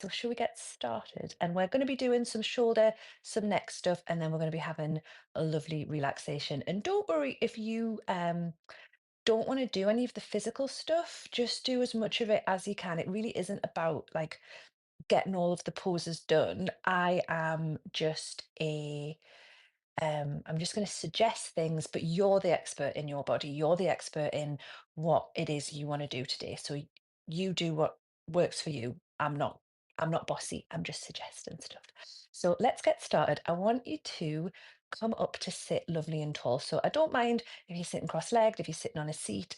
So should we get started? And we're going to be doing some shoulder, some neck stuff, and then we're going to be having a lovely relaxation. And don't worry if you don't want to do any of the physical stuff, just do as much of it as you can. It really isn't about like getting all of the poses done. I'm just going to suggest things, but you're the expert in your body. You're the expert in what it is you want to do today. So you do what works for you. I'm not bossy. I'm just suggesting stuff. So let's get started. I want you to come up to sit lovely and tall. So I don't mind if you're sitting cross-legged, if you're sitting on a seat,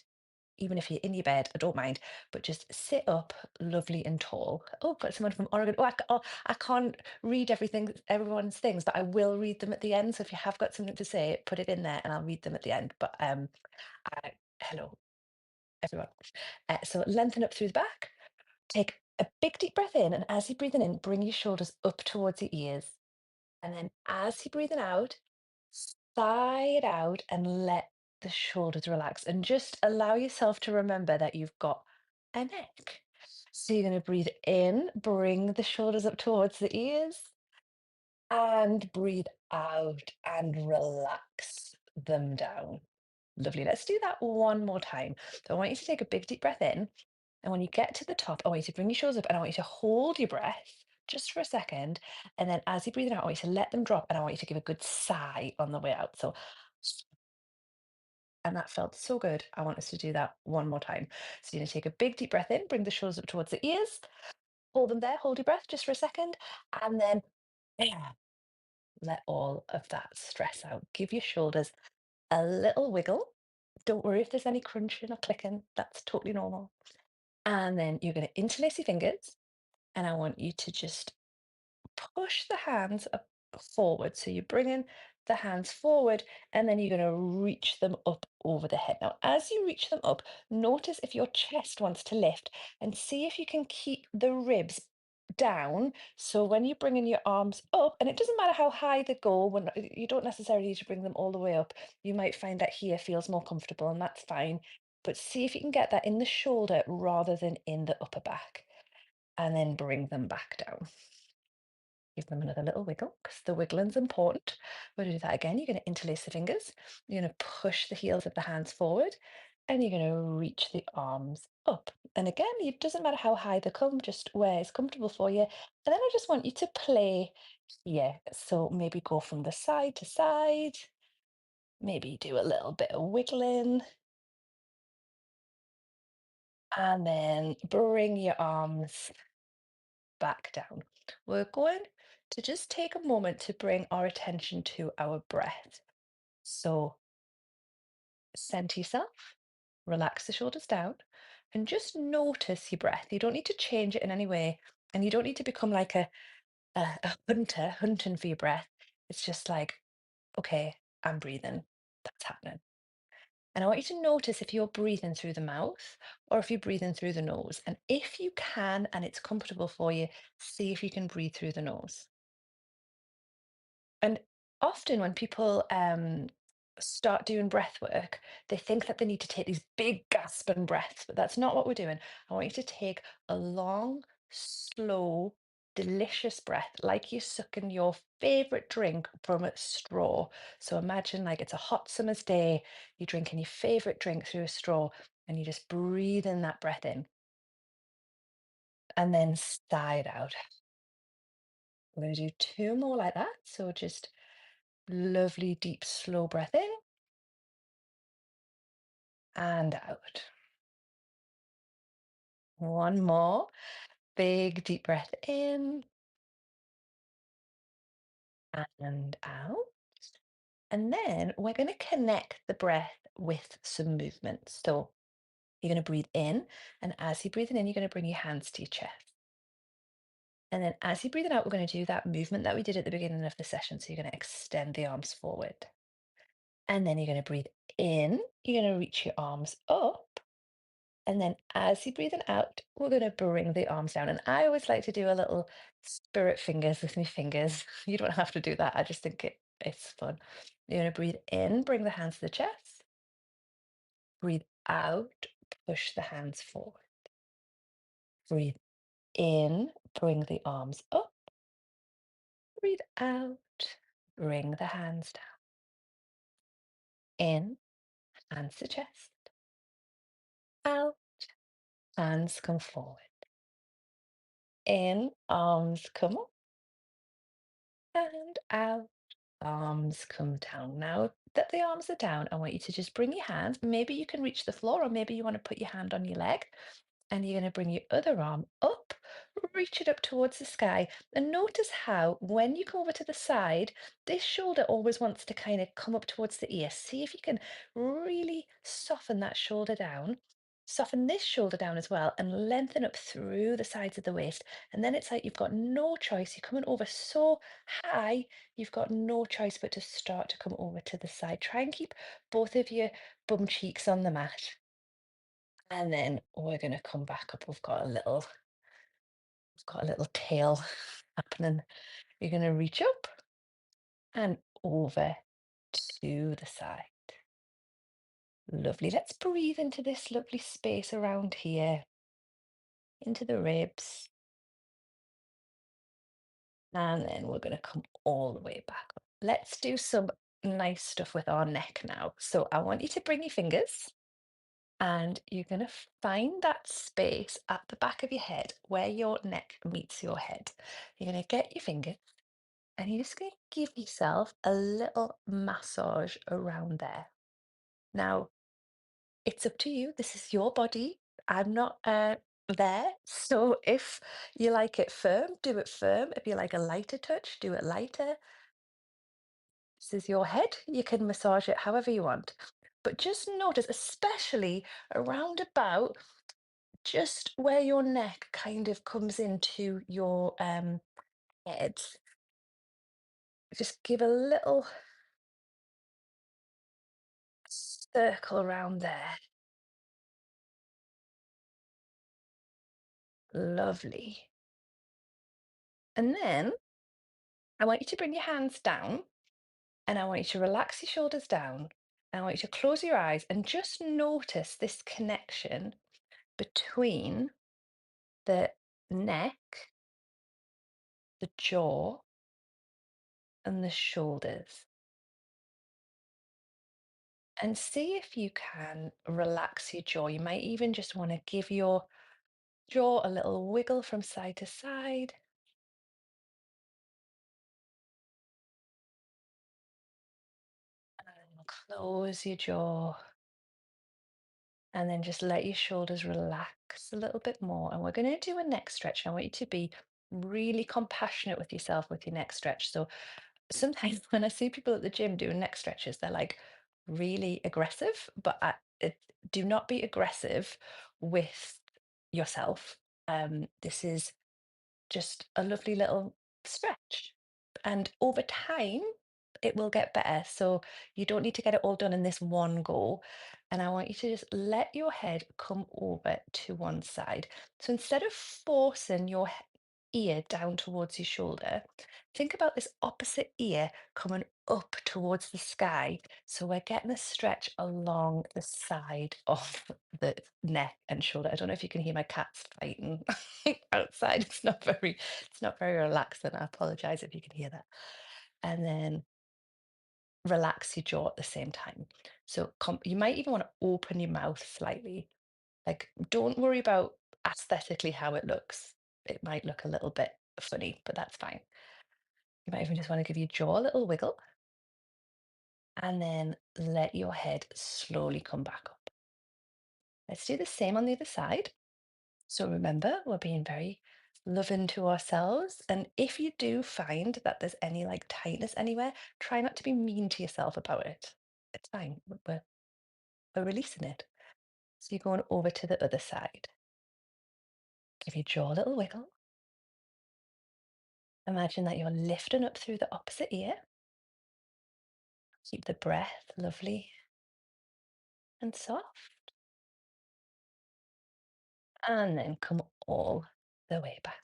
even if you're in your bed, I don't mind, but just sit up lovely and tall. Oh, got someone from Oregon. I can't read everyone's things, but I will read them at the end. So if you have got something to say, put it in there and I'll read them at the end. But hello, everyone. So lengthen up through the back. Take a big deep breath in, and as you're breathing in, bring your shoulders up towards your ears. And then as you're breathing out, sigh it out and let the shoulders relax. And just allow yourself to remember that you've got a neck. So you're going to breathe in, bring the shoulders up towards the ears, and breathe out and relax them down. Lovely. Let's do that one more time. So I want you to take a big deep breath in. And when you get to the top, I want you to bring your shoulders up and I want you to hold your breath just for a second. And then as you're breathing out, I want you to let them drop and I want you to give a good sigh on the way out. So, and that felt so good. I want us to do that one more time. So you're going to take a big deep breath in, bring the shoulders up towards the ears, hold them there, hold your breath just for a second. And then yeah, let all of that stress out. Give your shoulders a little wiggle. Don't worry if there's any crunching or clicking, that's totally normal. And then you're going to interlace your fingers. And I want you to just push the hands up forward. So you're bringing the hands forward and then you're going to reach them up over the head. Now, as you reach them up, notice if your chest wants to lift and see if you can keep the ribs down. So when you're bringing your arms up, and it doesn't matter how high they go, when you don't necessarily need to bring them all the way up, you might find that here feels more comfortable and that's fine. But see if you can get that in the shoulder rather than in the upper back, and then bring them back down. Give them another little wiggle because the wiggling's important. We're going to do that again. You're going to interlace the fingers. You're going to push the heels of the hands forward and you're going to reach the arms up. And again, it doesn't matter how high they come, just where is comfortable for you. And then I just want you to play here. So maybe go from the side to side, maybe do a little bit of wiggling, and then bring your arms back down. We're going to just take a moment to bring our attention to our breath. So center yourself, relax the shoulders down, and just notice your breath. You don't need to change it in any way, and you don't need to become like a hunter hunting for your breath. It's just like, okay, I'm breathing. That's happening. And I want you to notice if you're breathing through the mouth or if you're breathing through the nose. And if you can and it's comfortable for you, see if you can breathe through the nose. And often when people start doing breath work, they think that they need to take these big gasping breaths, but that's not what we're doing. I want you to take a long, slow, delicious breath, like you're sucking your favorite drink from a straw. So imagine like it's a hot summer's day, you're drinking your favorite drink through a straw, and you just breathe in that breath in and then sigh it out. We're going to do two more like that. So just lovely, deep, slow breath in and out. One more big, deep breath in and out. And then we're going to connect the breath with some movement. So you're going to breathe in, and as you're breathing in, you're going to bring your hands to your chest. And then as you're breathing out, we're going to do that movement that we did at the beginning of the session. So you're going to extend the arms forward. And then you're going to breathe in, you're going to reach your arms up. And then as you're breathing out, we're going to bring the arms down. And I always like to do a little spirit fingers with my fingers. You don't have to do that. I just think it's fun. You're going to breathe in, bring the hands to the chest. Breathe out, push the hands forward. Breathe in, Bring the arms up, breathe out, bring the hands down. In, hands to chest, out, hands come forward. In, arms come up and out. Arms come down. Now that the arms are down, I want you to just bring your hands. Maybe you can reach the floor, or maybe you want to put your hand on your leg. And you're going to bring your other arm up, reach it up towards the sky. And notice how, when you come over to the side, this shoulder always wants to kind of come up towards the ear. See if you can really soften that shoulder down. Soften this shoulder down as well and lengthen up through the sides of the waist. And then it's like you've got no choice. You're coming over so high, you've got no choice but to start to come over to the side. Try and keep both of your bum cheeks on the mat. And then we're going to come back up. We've got a little tail happening. You're going to reach up and over to the side. Lovely. Let's breathe into this lovely space around here, into the ribs. And then we're going to come all the way back up. Let's do some nice stuff with our neck now. So I want you to bring your fingers and you're going to find that space at the back of your head where your neck meets your head. You're going to get your fingers and you're just going to give yourself a little massage around there. Now, it's up to you. This is your body. I'm not there. So if you like it firm, do it firm. If you like a lighter touch, do it lighter. This is your head. You can massage it however you want. But just notice, especially around about just where your neck kind of comes into your head, just give a little circle around there. Lovely. And then I want you to bring your hands down and I want you to relax your shoulders down. And I want you to close your eyes and just notice this connection between the neck, the jaw, and the shoulders. And see if you can relax your jaw. You might even just want to give your jaw a little wiggle from side to side. And close your jaw. And then just let your shoulders relax a little bit more. And we're going to do a neck stretch. I want you to be really compassionate with yourself with your neck stretch. So sometimes when I see people at the gym doing neck stretches, they're like really aggressive, but do not be aggressive with yourself. This is just a lovely little stretch. And over time, it will get better. So you don't need to get it all done in this one go. And I want you to just let your head come over to one side. So instead of forcing your ear down towards your shoulder, think about this opposite ear coming up towards the sky. So we're getting a stretch along the side of the neck and shoulder. I don't know if you can hear my cats fighting outside. It's not very relaxing. I apologize if you can hear that. And then relax your jaw at the same time. So you might even want to open your mouth slightly. Like, don't worry about aesthetically how it looks. It might look a little bit funny, but that's fine. You might even just want to give your jaw a little wiggle and then let your head slowly come back up. Let's do the same on the other side. So remember, we're being very loving to ourselves. And if you do find that there's any like tightness anywhere, try not to be mean to yourself about it. It's fine. We're releasing it. So you're going over to the other side. Give your jaw a little wiggle. Imagine that you're lifting up through the opposite ear. Keep the breath lovely and soft. And then come all the way back.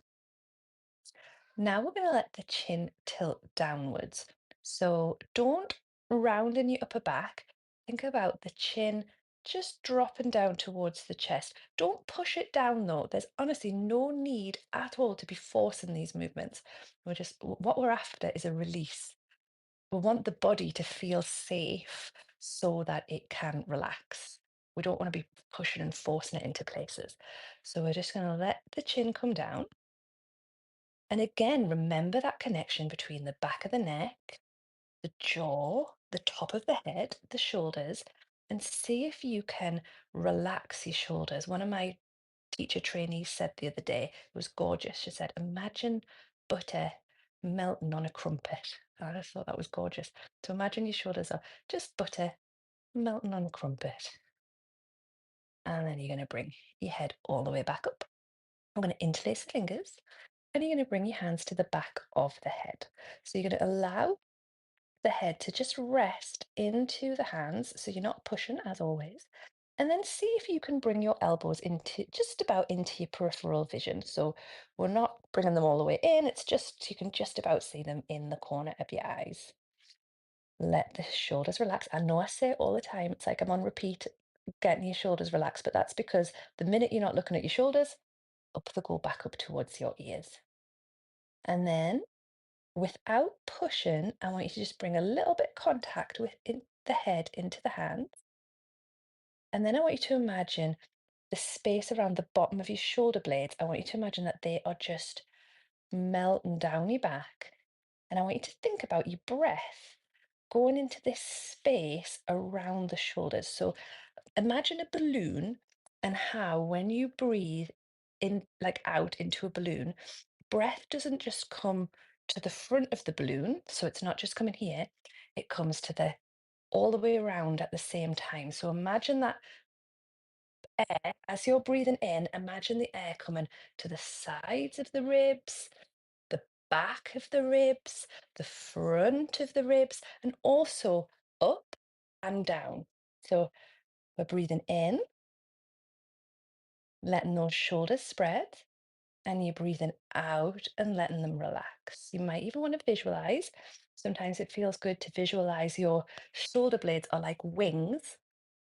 Now we're going to let the chin tilt downwards. So don't round in your upper back. Think about the chin just dropping down towards the chest. Don't push it down though. There's honestly no need at all to be forcing these movements. What we're after is a release. We want the body to feel safe so that it can relax. We don't want to be pushing and forcing it into places. So we're just going to let the chin come down. And again, remember that connection between the back of the neck, the jaw, the top of the head, the shoulders, and see if you can relax your shoulders. One of my teacher trainees said the other day, it was gorgeous. She said, imagine butter melting on a crumpet. I just thought that was gorgeous. So imagine your shoulders are just butter melting on a crumpet. And then you're going to bring your head all the way back up. I'm going to interlace the fingers and you're going to bring your hands to the back of the head. So you're going to allow the head to just rest into the hands so you're not pushing as always. And then see if you can bring your elbows into just about into your peripheral vision. So we're not bringing them all the way in, it's just you can just about see them in the corner of your eyes. Let the shoulders relax. I know I say it all the time, it's like I'm on repeat, getting your shoulders relaxed, but that's because the minute you're not looking at your shoulders, up they go back up towards your ears. And then without pushing, I want you to just bring a little bit contact with the head into the hands. And then I want you to imagine the space around the bottom of your shoulder blades. I want you to imagine that they are just melting down your back. And I want you to think about your breath going into this space around the shoulders. So imagine a balloon and how when you breathe in, like out into a balloon, breath doesn't just come to the front of the balloon, so it's not just coming here, it comes to the all the way around at the same time. So imagine that air, as you're breathing in, imagine the air coming to the sides of the ribs, the back of the ribs, the front of the ribs, and also up and down. So we're breathing in, letting those shoulders spread, and you're breathing out and letting them relax. You might even want to visualize. Sometimes it feels good to visualize your shoulder blades are like wings.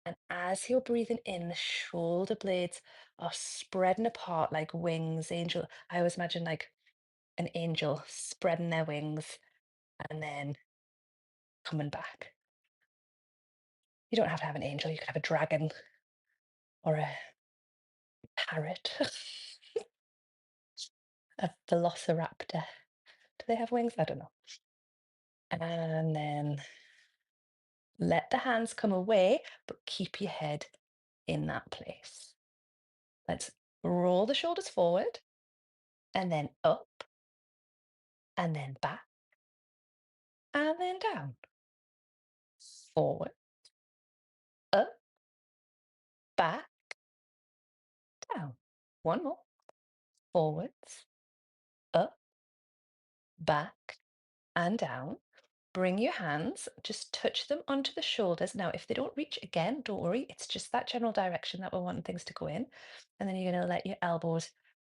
And as you're breathing in, the shoulder blades are spreading apart like wings. Angel, I always imagine like an angel spreading their wings and then coming back. You don't have to have an angel, you could have a dragon or a parrot, a velociraptor. Do they have wings? I don't know. And then let the hands come away, but keep your head in that place. Let's roll the shoulders forward and then up and then back and then down. Forward, up, back, down. One more. Forwards, up, back, and down. Bring your hands, just touch them onto the shoulders. Now, if they don't reach again, don't worry. It's just that general direction that we're wanting things to go in. And then you're going to let your elbows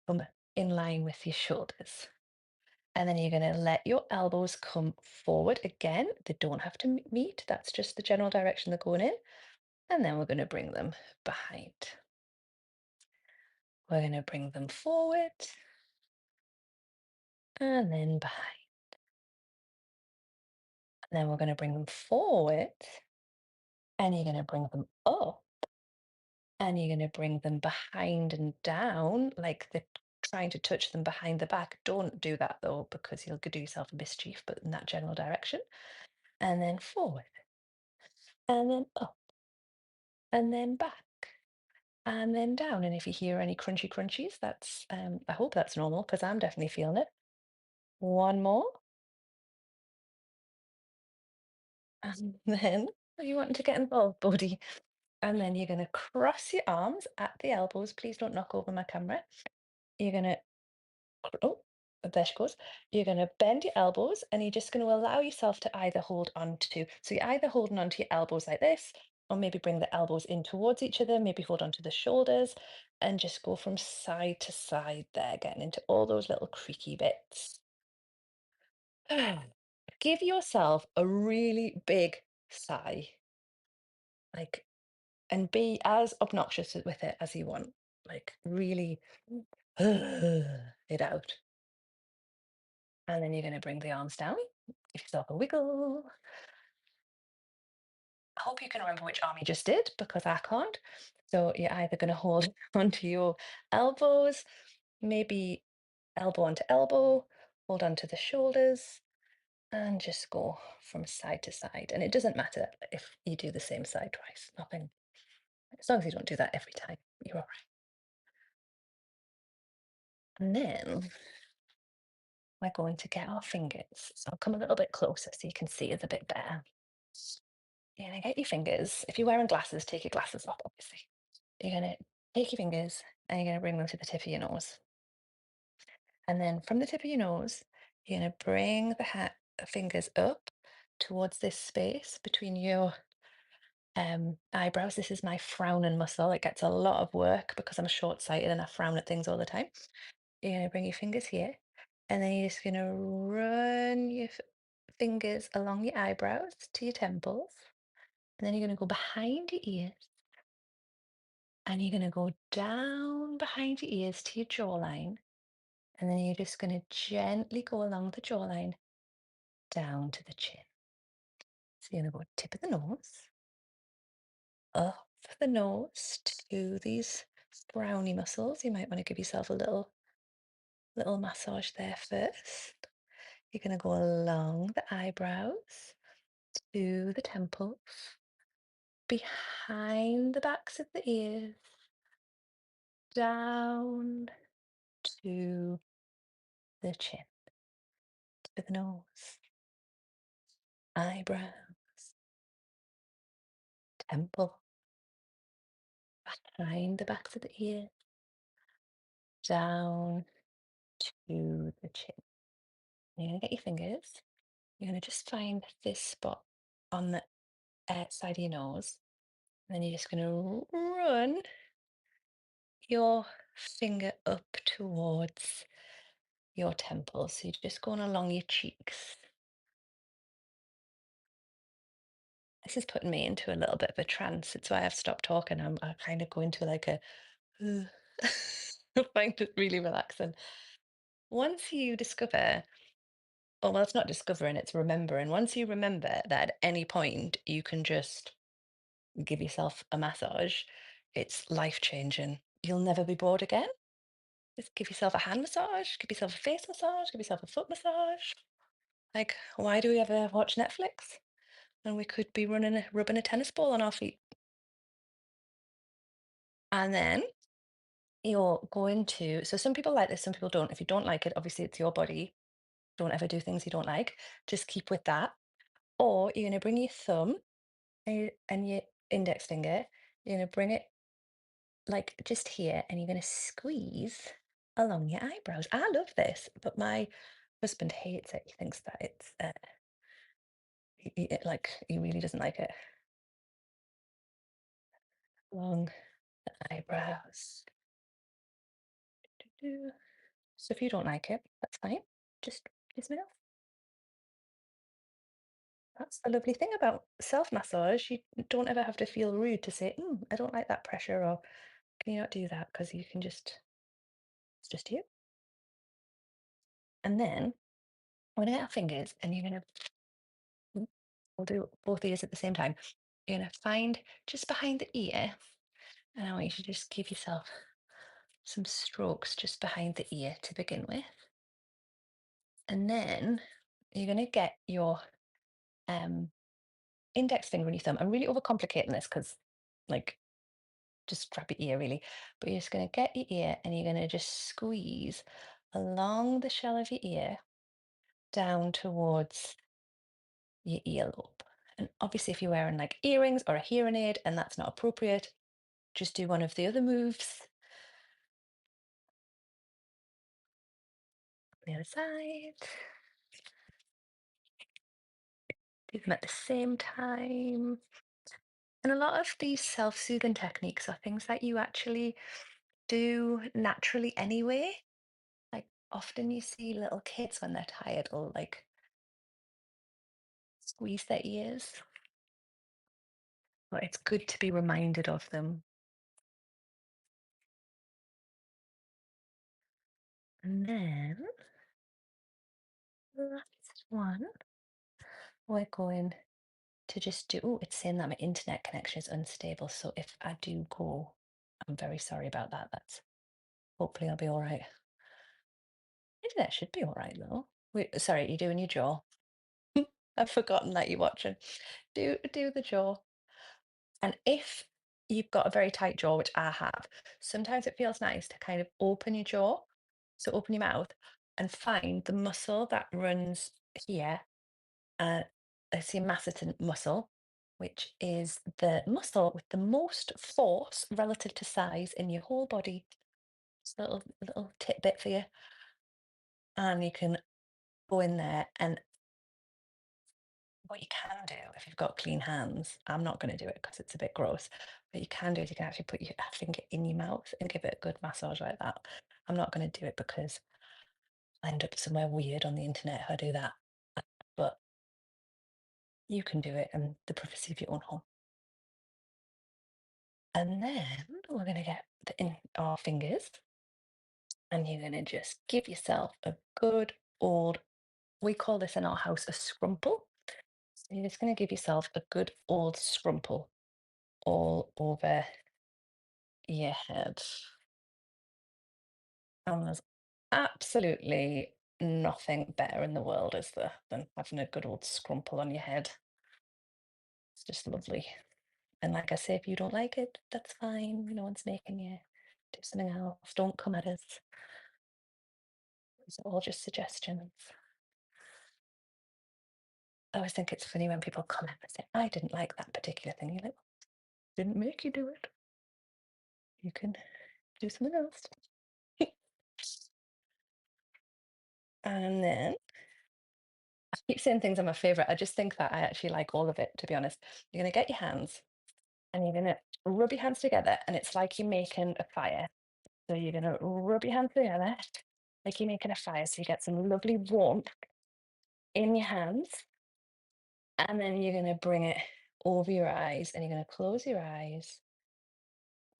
come in line with your shoulders. And then you're going to let your elbows come forward again. They don't have to meet. That's just the general direction they're going in. And then we're going to bring them behind. We're going to bring them forward and then behind. And then we're going to bring them forward and you're going to bring them up and you're going to bring them behind and down like they're trying to touch them behind the back. Don't do that though, because you'll do yourself a mischief, but in that general direction. And then forward and then up and then back and then down. And if you hear any crunchy crunchies, that's I hope that's normal because I'm definitely feeling it. One more. And then are you wanting to get involved, buddy? And then you're going to cross your arms at the elbows. Please don't knock over my camera. You're going to, oh, there she goes. You're going to bend your elbows and you're just going to allow yourself to either hold on to, so you're either holding onto your elbows like this, or maybe bring the elbows in towards each other, maybe hold onto the shoulders and just go from side to side there, getting into all those little creaky bits. Give yourself a really big sigh. Like and be as obnoxious with it as you want. Like really it out. And then you're going to bring the arms down, give yourself a wiggle. I hope you can remember which arm you just did because I can't. So you're either going to hold onto your elbows, maybe elbow onto elbow, hold onto the shoulders, and just go from side to side. And it doesn't matter if you do the same side twice, nothing, as long as you don't do that every time, you're all right. And then we're going to get our fingers. So I'll come a little bit closer so you can see it a bit better. You're going to get your fingers. If you're wearing glasses, take your glasses off, obviously. You're going to take your fingers and you're going to bring them to the tip of your nose. And then from the tip of your nose, you're going to bring the fingers up towards this space between your eyebrows. This is my frowning muscle. It gets a lot of work because I'm short-sighted and I frown at things all the time. You're going to bring your fingers here, and then you're just going to run your fingers along your eyebrows to your temples. And then you're going to go behind your ears, and you're going to go down behind your ears to your jawline. And then you're just going to gently go along the jawline down to the chin. So you're going to go tip of the nose, up the nose to these brownie muscles. You might want to give yourself a little massage there first. You're going to go along the eyebrows to the temples, behind the backs of the ears, down to the chin, to the nose, eyebrows, temple, behind the backs of the ears, down to the chin. You're going to get your fingers. You're going to just find this spot on the side of your nose. And then you're just going to run your finger up towards your temples. So you're just going along your cheeks. This is putting me into a little bit of a trance. It's why I've stopped talking. I kind of go into like a, I find it really relaxing. Once you discover, oh, well, it's not discovering, it's remembering. Once you remember that at any point you can just give yourself a massage, it's life changing. You'll never be bored again. Just give yourself a hand massage, give yourself a face massage, give yourself a foot massage. Like, why do we ever watch Netflix? And we could be rubbing a tennis ball on our feet. And then you're going to, so some people like this, some people don't. If you don't like it, obviously it's your body. Don't ever do things you don't like. Just keep with that. Or you're going to bring your thumb and your index finger, you're going to bring it like just here, and you're going to squeeze along your eyebrows. I love this, but my husband hates it. He thinks that it's like he really doesn't like it. Along the eyebrows. Do-do. So if you don't like it, that's fine. Just dismiss. That's the lovely thing about self massage. You don't ever have to feel rude to say, I don't like that pressure, or can you not do that? Because you can just, it's just you. And then we're going to get our fingers and you're going to, we'll do both ears at the same time. You're going to find just behind the ear. And I want you to just give yourself some strokes just behind the ear to begin with. And then you're going to get your um, index finger and your thumb. I'm really overcomplicating this because, like, just grab your ear really. But you're just going to get your ear and you're going to just squeeze along the shell of your ear down towards your earlobe. And obviously, if you're wearing like earrings or a hearing aid and that's not appropriate, just do one of the other moves. The other side. Do them at the same time. And a lot of these self-soothing techniques are things that you actually do naturally anyway. Like often you see little kids when they're tired will like squeeze their ears. But it's good to be reminded of them. And then the last one, we're going to just do, oh, it's saying that my internet connection is unstable. So if I do go, I'm very sorry about that. That's hopefully I'll be all right. Internet should be all right though. Wait, sorry, you're doing your jaw. I've forgotten that you're watching. Do the jaw. And if you've got a very tight jaw, which I have, sometimes it feels nice to kind of open your jaw. So open your mouth and find the muscle that runs here. Uh, it's your masseter muscle, which is the muscle with the most force relative to size in your whole body. Just a little tidbit for you. And you can go in there and what you can do if you've got clean hands, I'm not going to do it because it's a bit gross, but you can do is you can actually put your finger in your mouth and give it a good massage like that. I'm not going to do it because I end up somewhere weird on the internet if I do that. But you can do it in the privacy of your own home. And then we're going to get in our fingers and you're going to just give yourself a good old, we call this in our house a scrumple. So you're just going to give yourself a good old scrumple all over your head. And there's absolutely nothing better in the world, is there, than having a good old scrumple on your head. It's just lovely. And like I say, if you don't like it, that's fine. No one's making you do something else. Don't come at us. It's all just suggestions. I always think it's funny when people comment and say, I didn't like that particular thing. You're like, didn't make you do it. You can do something else. And then I keep saying things are my favorite. I just think that I actually like all of it, to be honest. You're going to get your hands and you're going to rub your hands together, and it's like you're making a fire. So you're going to rub your hands together like you're making a fire. So you get some lovely warmth in your hands. And then you're going to bring it over your eyes and you're going to close your eyes.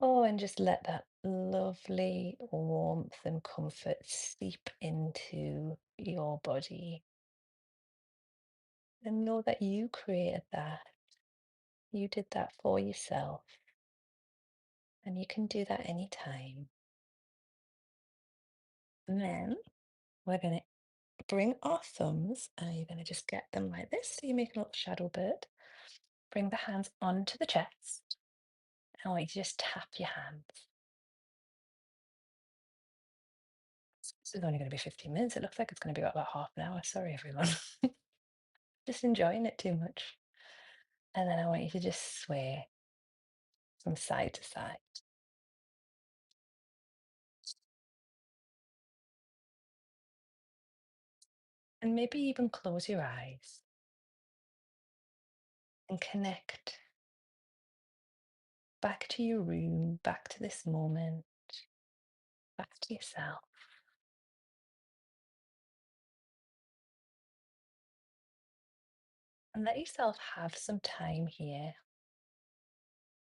Oh, and just let that lovely warmth and comfort seep into your body. And know that you created that. You did that for yourself. And you can do that anytime. And then we're going to bring our thumbs and you're going to just get them like this. So you make a little shadow bird. Bring the hands onto the chest. And I want you to just tap your hands. This is only going to be 15 minutes. It looks like it's going to be about half an hour. Sorry, everyone. Just enjoying it too much. And then I want you to just sway from side to side. And maybe even close your eyes and connect back to your room, back to this moment, back to yourself. And let yourself have some time here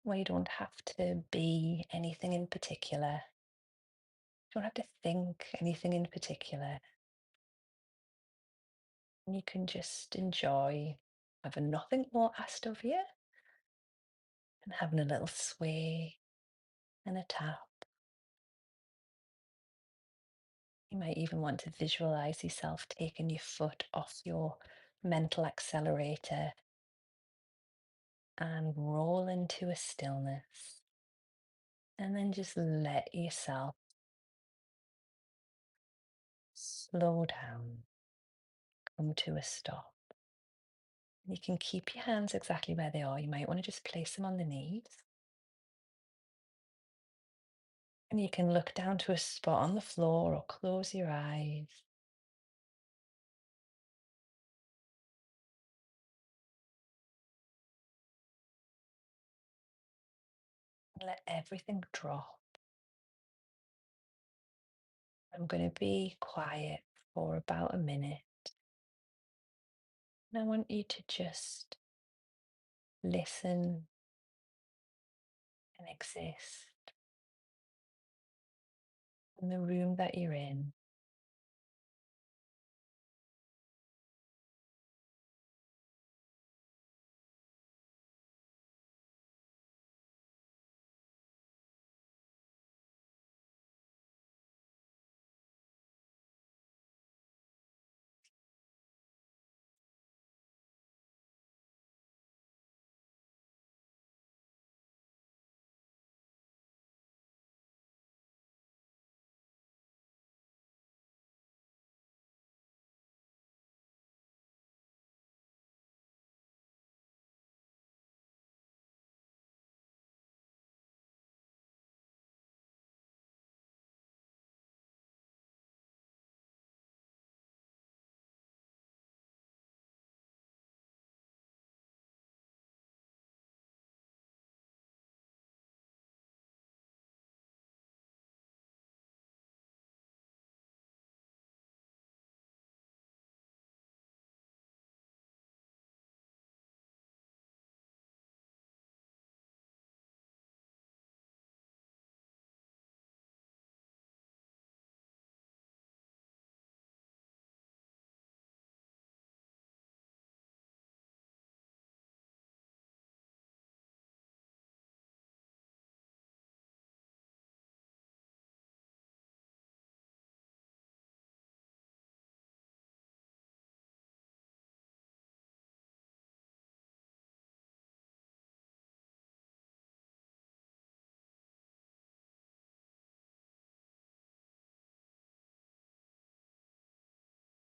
where you don't have to be anything in particular. You don't have to think anything in particular. And you can just enjoy having nothing more asked of you and having a little sway and a tap. You might even want to visualize yourself taking your foot off your mental accelerator and roll into a stillness. And then just let yourself slow down, come to a stop. You can keep your hands exactly where they are. You might want to just place them on the knees. And you can look down to a spot on the floor or close your eyes. Let everything drop. I'm going to be quiet for about a minute. And I want you to just listen can exist in the room that you're in.